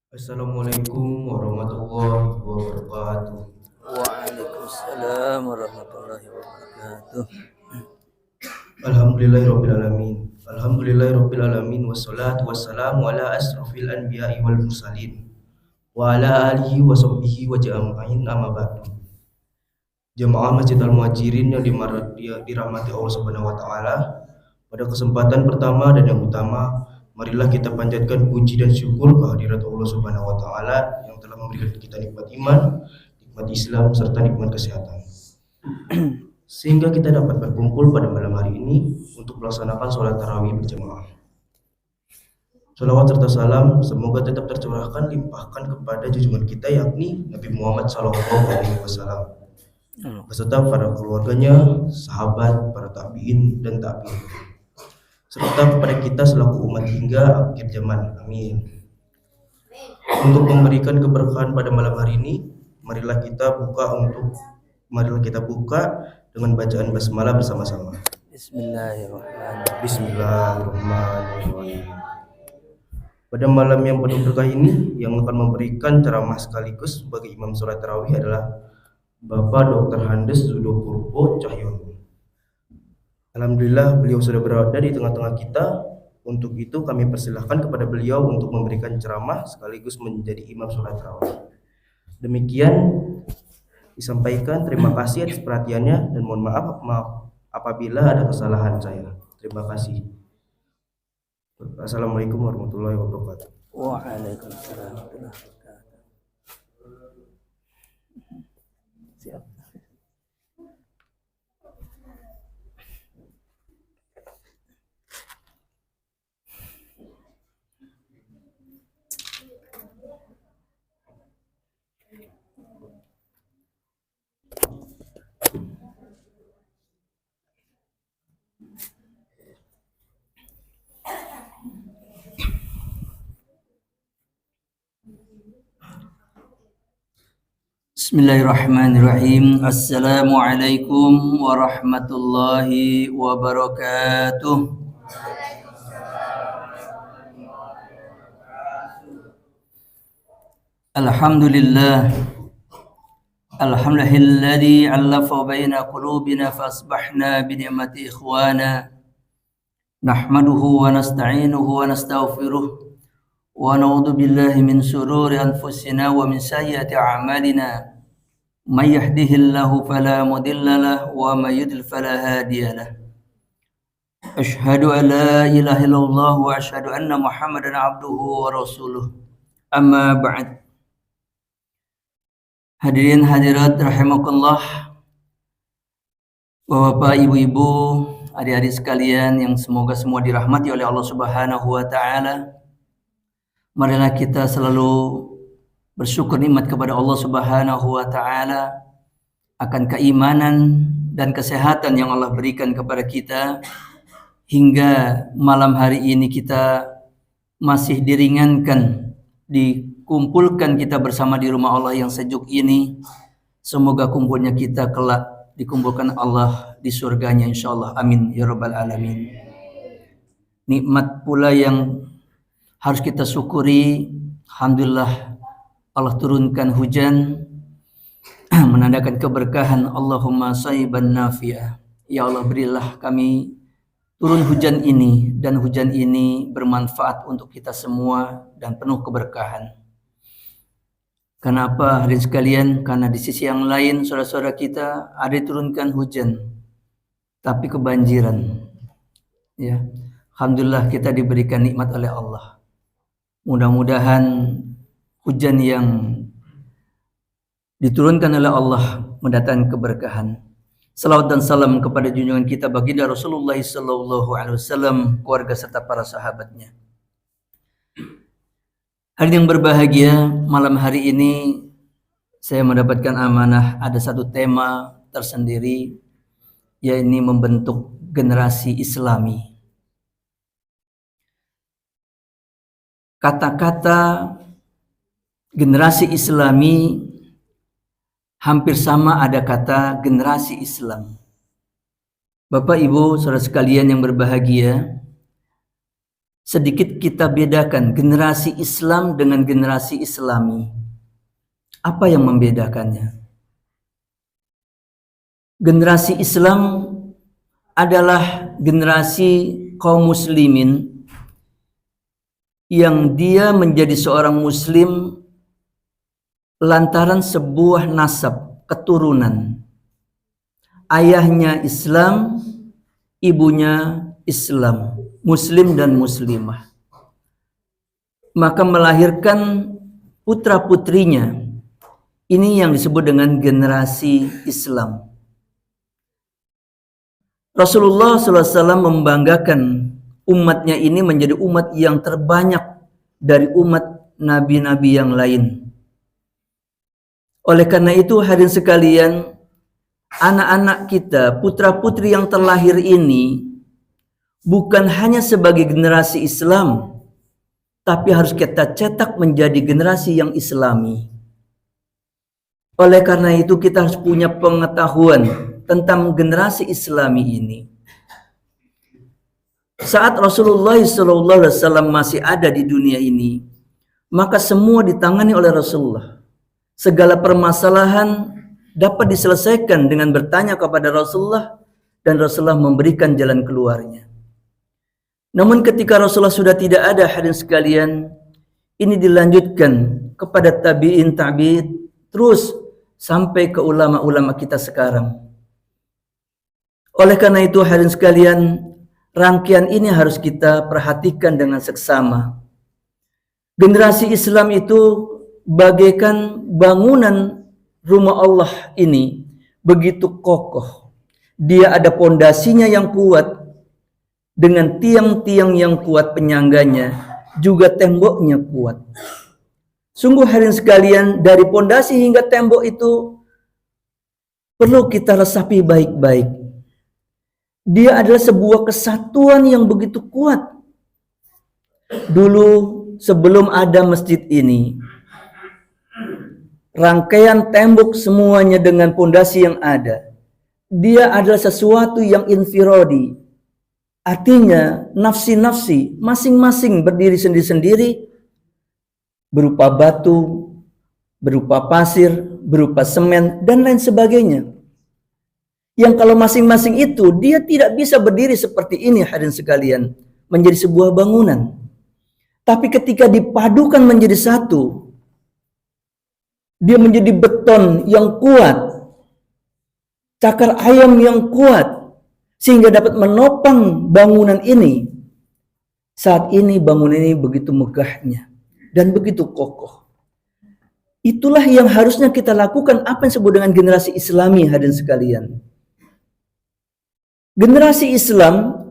Assalamualaikum warahmatullahi wabarakatuh. Waalaikumsalam warahmatullahi wabarakatuh. Alhamdulillahirabbil alamin wassalatu wassalamu ala asrofil anbiya'i wal mursalin wa ala alihi wa sahbihi wa jama'in amma ba'du. Jemaah Masjid Al-Muhajirin yang dirahmati Allah Subhanahu wa taala, pada kesempatan pertama dan yang utama, marilah kita panjatkan puji dan syukur kehadirat Allah Subhanahu wa taala yang telah memberikan kita nikmat iman, nikmat Islam serta nikmat kesehatan. Sehingga kita dapat berkumpul pada malam hari ini untuk melaksanakan sholat tarawih berjamaah. Sholawat serta salam semoga tetap tercurahkan limpahkan kepada junjungan kita yakni Nabi Muhammad SAW beserta para keluarganya, sahabat, para tabi'in dan tabi'in, serta kepada kita selaku umat hingga akhir zaman. Amin. Untuk memberikan keberkahan pada malam hari ini, marilah kita buka dengan bacaan basmalah bersama-sama. Bismillahirrahmanirrahim. Bismillahirrahmanirrahim. Pada malam yang penuh berkah ini, yang akan memberikan ceramah sekaligus sebagai imam sholat tarawih adalah Bapak Dr. Handes Zudo Purbo Cahyono. Alhamdulillah beliau sudah berada di tengah-tengah kita. Untuk itu kami persilahkan kepada beliau untuk memberikan ceramah sekaligus menjadi imam sholat tarawih. Demikian disampaikan. Terima kasih atas perhatiannya dan mohon maaf apabila ada kesalahan saya. Terima kasih. Assalamualaikum warahmatullahi wabarakatuh. Waalaikumsalam warahmatullahi wabarakatuh. Siap. Bismillahirrahmanirrahim. Assalamualaikum warahmatullahi wabarakatuh. Alhamdulillah. Alhamdulillahilladzi 'allafa baina qulubina fasbahna bi ni'mati ikhwana. Nahmaduhu wa nasta'inuhu wa nastaghfiruh. ونعوذ بالله من شرور أنفسنا ومن سيئات أعمالنا من يهده الله فلا مضل له ومن يضلل فلا هادي له أشهد أن لا إله إلا الله وأشهد أن محمدا عبده ورسوله أما بعد. Hadirin hadirat rahimakumullah, Bapak, Ibu-ibu, adik-adik sekalian yang semoga semua dirahmati oleh Allah Subhanahu wa taala. Marilah kita selalu bersyukur nikmat kepada Allah Subhanahu wa taala akan keimanan dan kesehatan yang Allah berikan kepada kita hingga malam hari ini kita masih diringankan, dikumpulkan kita bersama di rumah Allah yang sejuk ini. Semoga kumpulnya kita kelak dikumpulkan Allah di surganya insyaallah. Amin ya rabbal alamin. Nikmat pula yang harus kita syukuri. Alhamdulillah Allah turunkan hujan menandakan keberkahan. Allahumma shayban nafi'ah. Ya Allah, berilah kami turun hujan ini dan hujan ini bermanfaat untuk kita semua dan penuh keberkahan. Kenapa hadirin sekalian? Karena di sisi yang lain saudara-saudara kita ada diturunkan hujan tapi kebanjiran. Ya, alhamdulillah kita diberikan nikmat oleh Allah. Mudah-mudahan hujan yang diturunkan oleh Allah mendatangkan keberkahan. Salawat dan salam kepada junjungan kita baginda Rasulullah SAW, keluarga serta para sahabatnya. Hadirin yang berbahagia, malam hari ini saya mendapatkan amanah ada satu tema tersendiri, yaitu membentuk generasi Islami. Kata-kata generasi Islami hampir sama ada kata generasi Islam. Bapak, Ibu, saudara sekalian yang berbahagia, sedikit kita bedakan generasi Islam dengan generasi Islami. Apa yang membedakannya? Generasi Islam adalah generasi kaum muslimin yang dia menjadi seorang muslim lantaran sebuah nasab, keturunan. Ayahnya Islam, ibunya Islam, muslim dan muslimah. Maka melahirkan putra-putrinya. Ini yang disebut dengan generasi Islam. Rasulullah SAW membanggakan umatnya ini menjadi umat yang terbanyak dari umat nabi-nabi yang lain. Oleh karena itu, hadirin sekalian, anak-anak kita, putra-putri yang terlahir ini bukan hanya sebagai generasi Islam, tapi harus kita cetak menjadi generasi yang Islami. Oleh karena itu, kita harus punya pengetahuan tentang generasi Islami ini. Saat Rasulullah SAW masih ada di dunia ini, maka semua ditangani oleh Rasulullah. Segala permasalahan dapat diselesaikan dengan bertanya kepada Rasulullah, dan Rasulullah memberikan jalan keluarnya. Namun ketika Rasulullah sudah tidak ada, hadirin sekalian, ini dilanjutkan kepada tabi'in, terus sampai ke ulama-ulama kita sekarang. Oleh karena itu, hadirin sekalian, rangkaian ini harus kita perhatikan dengan seksama. Generasi Islam itu bagaikan bangunan rumah Allah ini begitu kokoh. Dia ada pondasinya yang kuat dengan tiang-tiang yang kuat penyangganya, juga temboknya kuat. Sungguh hadirin sekalian, dari pondasi hingga tembok itu perlu kita resapi baik-baik. Dia adalah sebuah kesatuan yang begitu kuat. Dulu sebelum ada masjid ini, rangkaian tembok semuanya dengan pondasi yang ada, dia adalah sesuatu yang infiradi. Artinya nafsi-nafsi masing-masing berdiri sendiri-sendiri, berupa batu, berupa pasir, berupa semen, dan lain sebagainya. Yang kalau masing-masing itu dia tidak bisa berdiri seperti ini, hadirin sekalian, menjadi sebuah bangunan. Tapi ketika dipadukan menjadi satu, dia menjadi beton yang kuat, cakar ayam yang kuat, sehingga dapat menopang bangunan ini. Saat ini bangunan ini begitu megahnya dan begitu kokoh. Itulah yang harusnya kita lakukan, apa yang disebut dengan generasi Islami, hadirin sekalian. Generasi Islam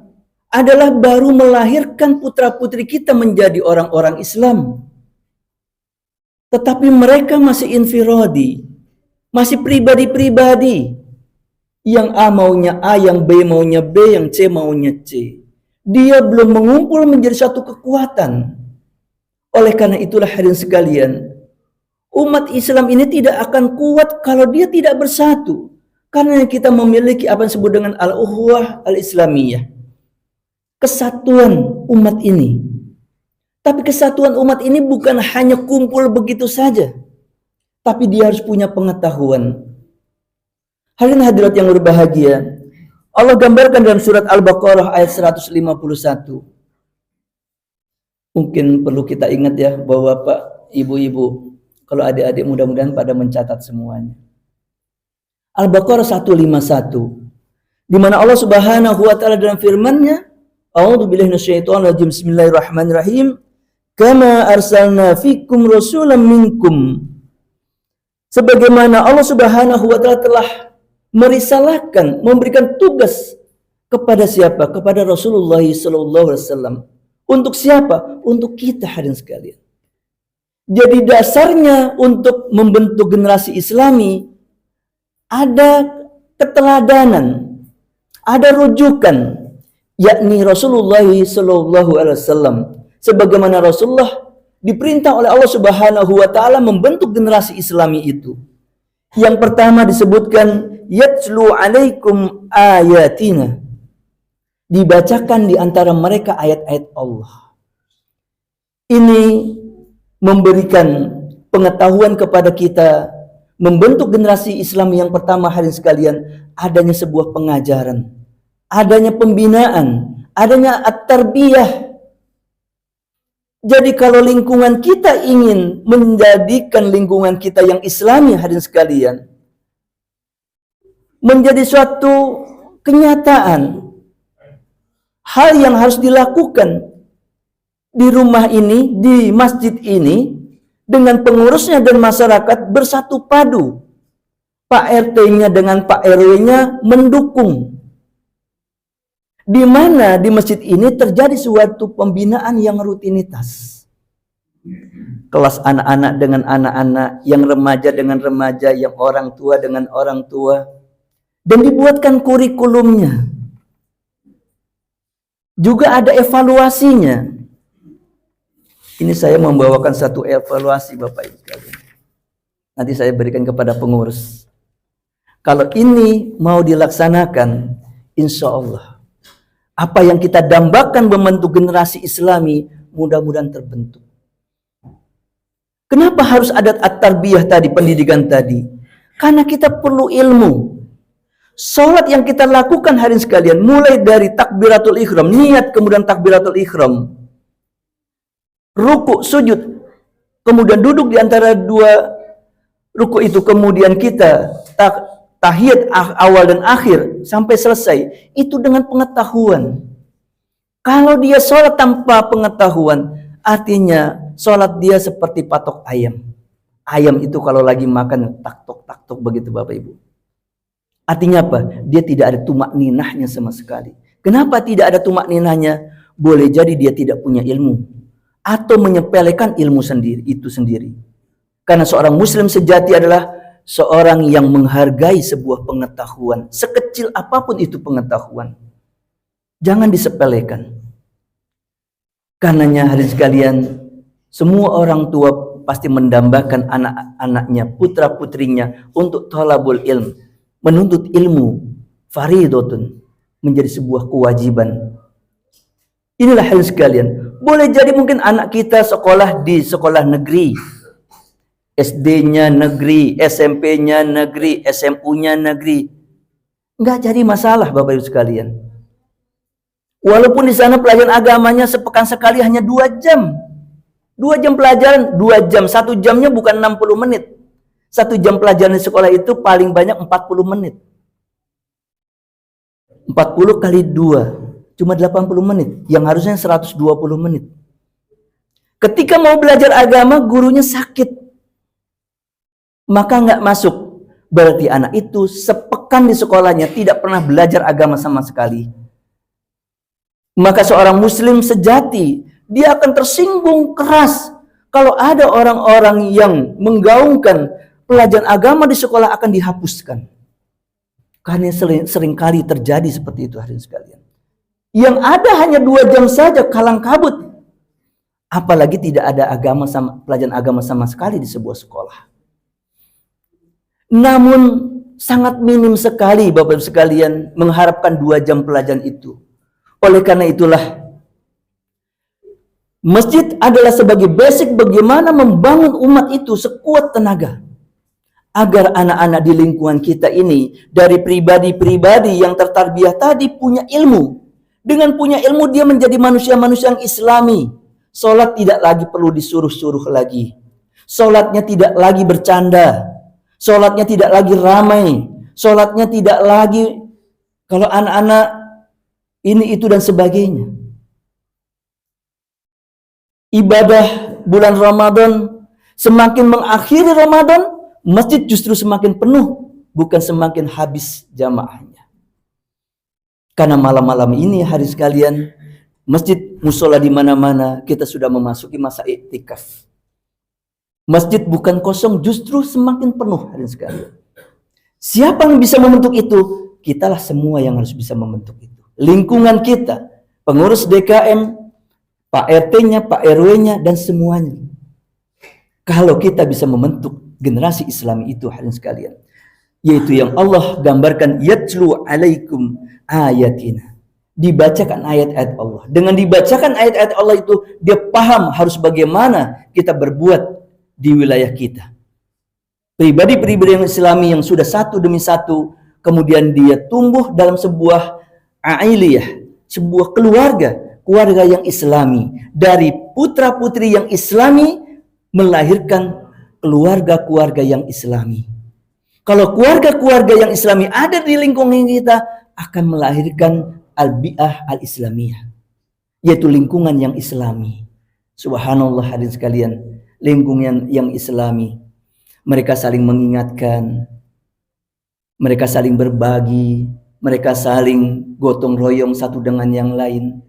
adalah baru melahirkan putra-putri kita menjadi orang-orang Islam. Tetapi mereka masih infiradi, masih pribadi-pribadi. Yang A maunya A, yang B maunya B, yang C maunya C. Dia belum mengumpul menjadi satu kekuatan. Oleh karena itulah hadirin sekalian, umat Islam ini tidak akan kuat kalau dia tidak bersatu. Karena kita memiliki apa yang disebut dengan al-ukhuwah al-islamiyah. Kesatuan umat ini. Tapi kesatuan umat ini bukan hanya kumpul begitu saja. Tapi dia harus punya pengetahuan. Hadirin hadirat yang berbahagia, Allah gambarkan dalam surat Al-Baqarah ayat 151. Mungkin perlu kita ingat ya, bahwa Bapak, Ibu-ibu, kalau adik-adik mudah-mudahan pada mencatat semuanya. Al-Baqarah 151, di mana Allah Subhanahu wa taala dalam firman-Nya, A'udzubillahi minasyaitonir rajim, bismillahirrahmanirrahim, kama arsalna fikum rasulan minkum. Sebagaimana Allah Subhanahu wa taala telah merisalahkan, memberikan tugas kepada siapa? Kepada Rasulullah sallallahu alaihi wasallam. Untuk siapa? Untuk kita, hadirin sekalian. Jadi dasarnya untuk membentuk generasi Islami ada keteladanan, ada rujukan, yakni Rasulullah sallallahu alaihi wasallam. Sebagaimana Rasulullah diperintah oleh Allah Subhanahu wa taala membentuk generasi Islami itu. Yang pertama disebutkan yatslu alaikum ayatina. Dibacakan di antara mereka ayat-ayat Allah. ini memberikan pengetahuan kepada kita, membentuk generasi Islam yang pertama hadirin sekalian, adanya sebuah pengajaran, adanya pembinaan, adanya at-tarbiyah. Jadi kalau lingkungan kita ingin menjadikan lingkungan kita yang Islami hadirin sekalian menjadi suatu kenyataan, hal yang harus dilakukan di rumah ini, di masjid ini, dengan pengurusnya dan masyarakat bersatu padu. Pak RT-nya dengan Pak RW-nya mendukung. Di mana di masjid ini terjadi suatu pembinaan yang rutinitas. Kelas anak-anak dengan anak-anak, yang remaja dengan remaja, yang orang tua dengan orang tua. Dan dibuatkan kurikulumnya. Juga ada evaluasinya. Ini saya membawakan satu evaluasi Bapak Ibu sekalian. Nanti saya berikan kepada pengurus. Kalau ini mau dilaksanakan, insya Allah, apa yang kita dambakan membentuk generasi Islami, mudah-mudahan terbentuk. Kenapa harus ada at-tarbiyah tadi, pendidikan tadi? Karena kita perlu ilmu. Salat yang kita lakukan hari ini sekalian, mulai dari takbiratul ihram, niat kemudian takbiratul ihram, ruku, sujud, kemudian duduk di antara dua ruku itu, kemudian kita tahiyat awal dan akhir sampai selesai, itu dengan pengetahuan. Kalau dia sholat tanpa pengetahuan, artinya sholat dia seperti patok ayam. Ayam itu kalau lagi makan tak-tok begitu Bapak Ibu. Artinya apa? Dia tidak ada tumak ninahnya sama sekali. Kenapa tidak ada tumak ninahnya? Boleh jadi dia tidak punya ilmu atau menyepelekan ilmu itu sendiri. Karena seorang muslim sejati adalah seorang yang menghargai sebuah pengetahuan, sekecil apapun itu pengetahuan. Jangan disepelekan. Karenanya hadirin sekalian, semua orang tua pasti mendambakan anak-anaknya, putra-putrinya untuk thalabul ilm. Menuntut ilmu, faridotun, menjadi sebuah kewajiban. Inilah hadirin sekalian. Boleh jadi mungkin anak kita sekolah di sekolah negeri, SD-nya negeri, SMP-nya negeri, SMU-nya negeri. Enggak jadi masalah Bapak Ibu sekalian. Walaupun di sana pelajaran agamanya sepekan sekali hanya 2 jam. 2 jam pelajaran, 2 jam. 1 jamnya bukan 60 menit. 1 jam pelajaran di sekolah itu paling banyak 40 menit. 40 kali 2, cuma 80 menit. Yang harusnya 120 menit. Ketika mau belajar agama, gurunya sakit. Maka nggak masuk. Berarti anak itu sepekan di sekolahnya tidak pernah belajar agama sama sekali. Maka seorang muslim sejati, dia akan tersinggung keras kalau ada orang-orang yang menggaungkan pelajaran agama di sekolah akan dihapuskan. Karena seringkali terjadi seperti itu hadirin sekalian. Yang ada hanya 2 jam saja kalang kabut. Apalagi tidak ada pelajaran agama sama sekali di sebuah sekolah. Namun sangat minim sekali Bapak Ibu sekalian mengharapkan 2 jam pelajaran itu. Oleh karena itulah masjid adalah sebagai basic bagaimana membangun umat itu sekuat tenaga. Agar anak-anak di lingkungan kita ini dari pribadi-pribadi yang tertarbiyah tadi punya ilmu. Dengan punya ilmu dia menjadi manusia-manusia yang islami. Salat tidak lagi perlu disuruh-suruh lagi. Salatnya tidak lagi bercanda. Salatnya tidak lagi ramai. Salatnya tidak lagi kalau anak-anak ini itu dan sebagainya. Ibadah bulan Ramadan, semakin mengakhiri Ramadan, masjid justru semakin penuh, bukan semakin habis jamaahnya. Karena malam-malam ini hari sekalian, masjid musola di mana-mana kita sudah memasuki masa iktikaf. Masjid bukan kosong, justru semakin penuh hari sekalian. Siapa yang bisa membentuk itu? Kitalah semua yang harus bisa membentuk itu. Lingkungan kita, pengurus DKM, Pak RT-nya, Pak RW-nya, dan semuanya. Kalau kita bisa membentuk generasi Islami itu hadirin sekalian, yaitu yang Allah gambarkan yatlu alaikum ayatina, dibacakan ayat-ayat Allah. Dengan dibacakan ayat-ayat Allah itu, dia paham harus bagaimana kita berbuat di wilayah kita. Pribadi-pribadi yang Islami yang sudah satu demi satu, kemudian dia tumbuh dalam sebuah ailiyah, sebuah keluarga yang Islami. Dari putra-putri yang Islami melahirkan keluarga-keluarga yang Islami. Kalau keluarga-keluarga yang Islami ada di lingkungan kita, akan melahirkan al-bi'ah al-islamiyah, yaitu lingkungan yang Islami. Subhanallah hadirin sekalian, lingkungan yang Islami. Mereka saling mengingatkan, mereka saling berbagi, mereka saling gotong royong satu dengan yang lain.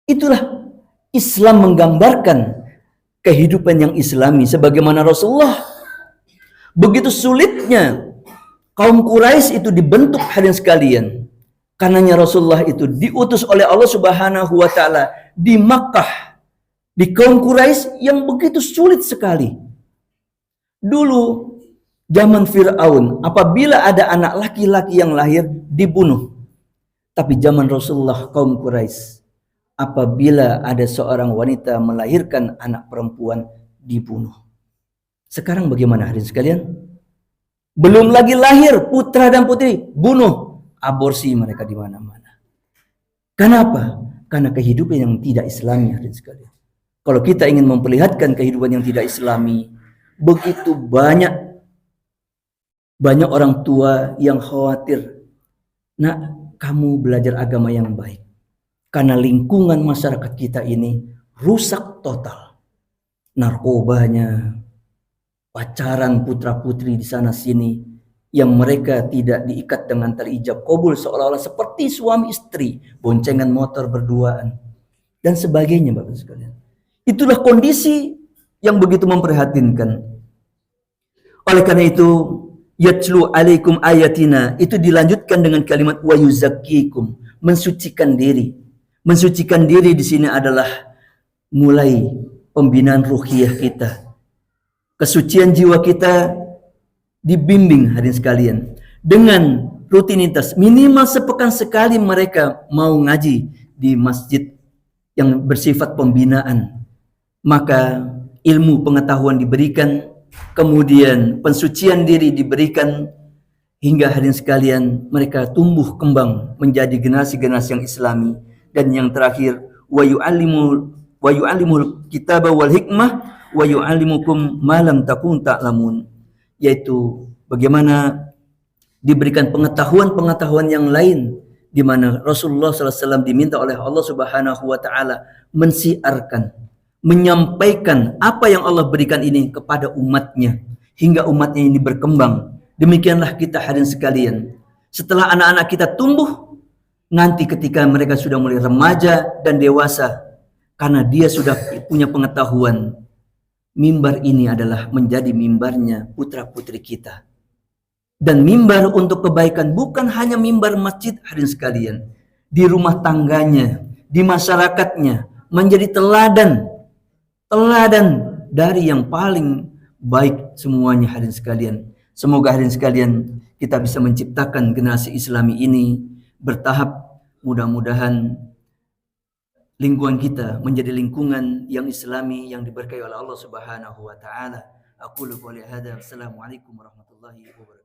Itulah Islam menggambarkan kehidupan yang Islami. Sebagaimana Rasulullah, begitu sulitnya kaum Quraisy itu dibentuk hadirin sekalian. Karenanya Rasulullah itu diutus oleh Allah Subhanahu wa taala di Makkah, di kaum Quraisy yang begitu sulit sekali. Dulu zaman Fir'aun, apabila ada anak laki-laki yang lahir dibunuh. Tapi zaman Rasulullah kaum Quraisy, apabila ada seorang wanita melahirkan anak perempuan dibunuh. Sekarang bagaimana hadirin sekalian? Belum lagi lahir putra dan putri, bunuh, aborsi mereka di mana-mana. Kenapa? Karena kehidupan yang tidak Islami hadirin sekalian. Kalau kita ingin memperlihatkan kehidupan yang tidak Islami, begitu banyak orang tua yang khawatir, nak, kamu belajar agama yang baik. Karena lingkungan masyarakat kita ini rusak total. Narkobanya, pacaran putra-putri di sana sini, yang mereka tidak diikat dengan tali ijab qabul, seolah-olah seperti suami istri, boncengan motor berduaan, dan sebagainya, Bapak sekalian. Itulah kondisi yang begitu memprihatinkan. Oleh karena itu, yatlu alaikum ayatina, itu dilanjutkan dengan kalimat wa yuzakkikum, mensucikan diri. Mensucikan diri di sini adalah mulai pembinaan ruhiyah kita. Kesucian jiwa kita dibimbing hadirin sekalian dengan rutinitas minimal sepekan sekali mereka mau ngaji di masjid yang bersifat pembinaan. Maka ilmu pengetahuan diberikan, kemudian pensucian diri diberikan, hingga hadirin sekalian mereka tumbuh kembang menjadi generasi-generasi yang Islami. Dan yang terakhir, wa yu'allimul kitaba wal hikmah wa yu'allimukum ma lam takun ta'lamun, yaitu bagaimana diberikan pengetahuan-pengetahuan yang lain, di mana Rasulullah SAW diminta oleh Allah Subhanahu wa taala mensiarkan, menyampaikan apa yang Allah berikan ini kepada umatnya, hingga umatnya ini berkembang. Demikianlah kita hadirin sekalian, setelah anak-anak kita tumbuh, nanti ketika mereka sudah mulai remaja dan dewasa, karena dia sudah punya pengetahuan, mimbar ini adalah menjadi mimbarnya putra-putri kita. Dan mimbar untuk kebaikan bukan hanya mimbar masjid hadirin sekalian, di rumah tangganya, di masyarakatnya, menjadi teladan dari yang paling baik semuanya hadirin sekalian. Semoga hadirin sekalian kita bisa menciptakan generasi Islami ini bertahap. Mudah-mudahan lingkungan kita menjadi lingkungan yang Islami, yang diberkahi oleh Allah Subhanahu wa taala. Aqulu qouli hadza. Assalamualaikum warahmatullahi wabarakatuh.